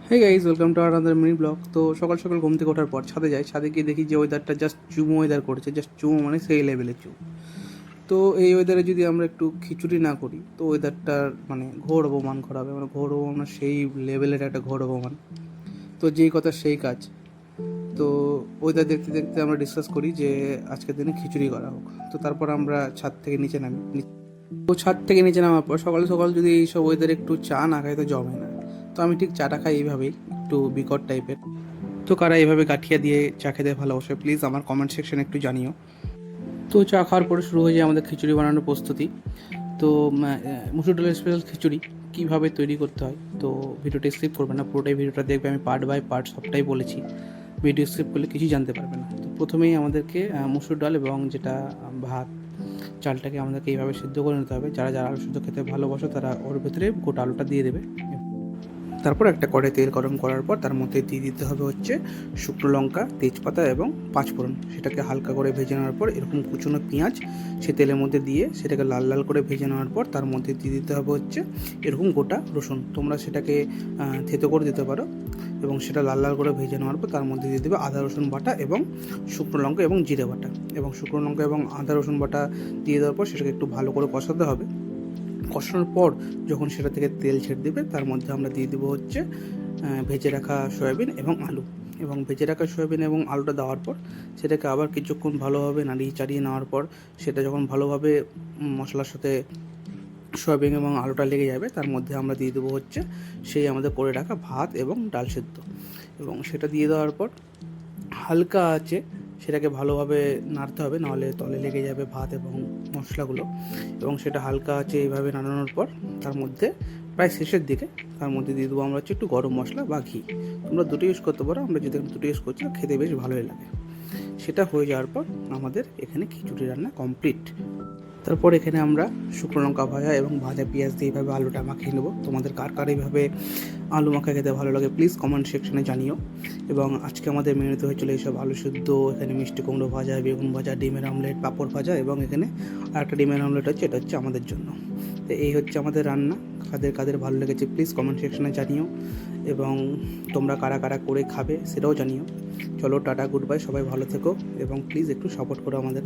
Hey guys, welcome to another mini blog. তো সকাল সকাল ঘুম থেকে ওঠার পর ছাদে যাই, ছাদে গিয়ে দেখি যে ওয়েদারটা জাস্ট চুমো ওয়েদার করেছে, জাস্ট চুমো মানে সেই লেভেলের চুম। তো এই ওয়েদারে যদি আমরা একটু খিচুড়ি না করি তো ওয়েদারটার মানে ঘোর অপমান করা হবে, মানে ঘোর অপমান, সেই লেভেলের একটা ঘোর অপমান। তো যেই কথা সেই কাজ। তো ওয়েদার দেখতে দেখতে আমরা ডিসকাস করি যে আজকের দিনে খিচুড়ি করা হোক। তো তারপর আমরা ছাদ থেকে নিচে নামি। তো ছাদ থেকে নিচে নামার পর সকাল সকাল যদি এইসব ওয়েদারে একটু চা না খাই তো জমে না। তো আমি ঠিক চাটা খাই এইভাবেই, একটু বিকট টাইপের। তো কারা এইভাবে গাঠিয়া দিয়ে চা খেতে ভালোবাসে প্লিজ আমার কমেন্ট সেকশনে একটু জানিও। তো চা খাওয়ার পরে শুরু হয়ে যায় আমাদের খিচুড়ি বানানোর প্রস্তুতি। তো মুসুর ডালের স্পেশাল খিচুড়ি কীভাবে তৈরি করতে হয় তো ভিডিওটা স্কিপ করবে না, পুরোটাই ভিডিওটা দেখবে। আমি পার্ট বাই পার্ট সবটাই বলেছি, ভিডিও স্কিপ করলে কিছুই জানতে পারবে না। তো প্রথমেই আমাদেরকে মুসুর ডাল এবং যেটা ভাত, চালটাকে আমাদেরকে এইভাবে সিদ্ধ করে নিতে হবে। যারা যারা আলু সিদ্ধ খেতে ভালোবাসো তারা ওর ভেতরে গোটা আলুটা দিয়ে দেবে। তারপর একটা কড়াই তেল গরম করার পর তার মধ্যে দিয়ে দিতে হবে হচ্ছে শুকনো লঙ্কা, তেজপাতা এবং পাঁচফোড়ন। সেটাকে হালকা করে ভেজে নেওয়ার পর এরকম কুচনো পেঁয়াজ সে তেলের মধ্যে দিয়ে সেটাকে লাল লাল করে ভেজে নেওয়ার পর তার মধ্যে দিয়ে দিতে হবে হচ্ছে এরকম গোটা রসুন। তোমরা সেটাকে থেতো করে দিতে পারো। এবং সেটা লাল লাল করে ভেজে নেওয়ার পর তার মধ্যে দিয়ে দেবে আদা রসুন বাটা এবং শুকনো লঙ্কা এবং জিরে বাটা। এবং শুকনো লঙ্কা এবং আদা রসুন বাটা দিয়ে দেওয়ার পর সেটাকে একটু ভালো করে কষাতে হবে। কষানোর পর যখন সেটা থেকে তেল ছেড়ে দেবে তার মধ্যে আমরা দিয়ে দেবো হচ্ছে ভেজে রাখা সয়াবিন এবং আলু। এবং ভেজে রাখা সয়াবিন এবং আলুটা দেওয়ার পর সেটাকে আবার কিছুক্ষণ ভালোভাবে নাড়িয়ে চাড়িয়ে নেওয়ার পর সেটা যখন ভালোভাবে মশলার সাথে সয়াবিন এবং আলুটা লেগে যাবে তার মধ্যে আমরা দিয়ে দেবো হচ্ছে সেই আমাদের করে রাখা ভাত এবং ডাল সেদ্ধ। এবং সেটা দিয়ে দেওয়ার পর হালকা আছে সেটাকে ভালোভাবে নাড়তে হবে, নাহলে তলে লেগে যাবে ভাত এবং মশলাগুলো। এবং সেটা হালকা আছে এইভাবে নাড়ানোর পর তার মধ্যে প্রায় শেষের দিকে তার মধ্যে দিয়ে দেবো আমরা হচ্ছে একটু গরম মশলা বা ঘি। তোমরা দুটো ইউজ করতে পারো, আমরা যদি দুটো ইউজ করছি খেতে বেশ ভালোই লাগে। সেটা হয়ে যাওয়ার পর আমাদের এখানে খিচুড়ি রান্না কমপ্লিট। তারপর এখানে আমরা শুকনো লঙ্কা ভাজা এবং ভাজা পেঁয়াজ দিয়ে এইভাবে আলুটা মাখিয়ে নেবো। তোমাদের কার কার এইভাবে আলু মাখা খেতে ভালো লাগে প্লিজ কমেন্ট সেকশনে জানিও। এবং আজকে আমাদের মেনুতে হয়েছিল এইসব আলু সিদ্ধ, এখানে মিষ্টি কুমড়ো ভাজা, বেগুন ভাজা, ডিমের অমলেট, পাঁপড় ভাজা এবং এখানে আরেকটা ডিমের অমলেট হচ্ছে, এটা হচ্ছে আমাদের জন্য। তো এই হচ্ছে আমাদের রান্না। কাদের কাদের ভালো লেগেছে প্লিজ কমেন্ট সেকশনে জানিও। এবং তোমরা কারা কারা করে খাবে সেটাও জানিও। চলো টাটা, গুড বাই, সবাই ভালো থেকো এবং প্লিজ একটু সাপোর্ট করো আমাদেরকে।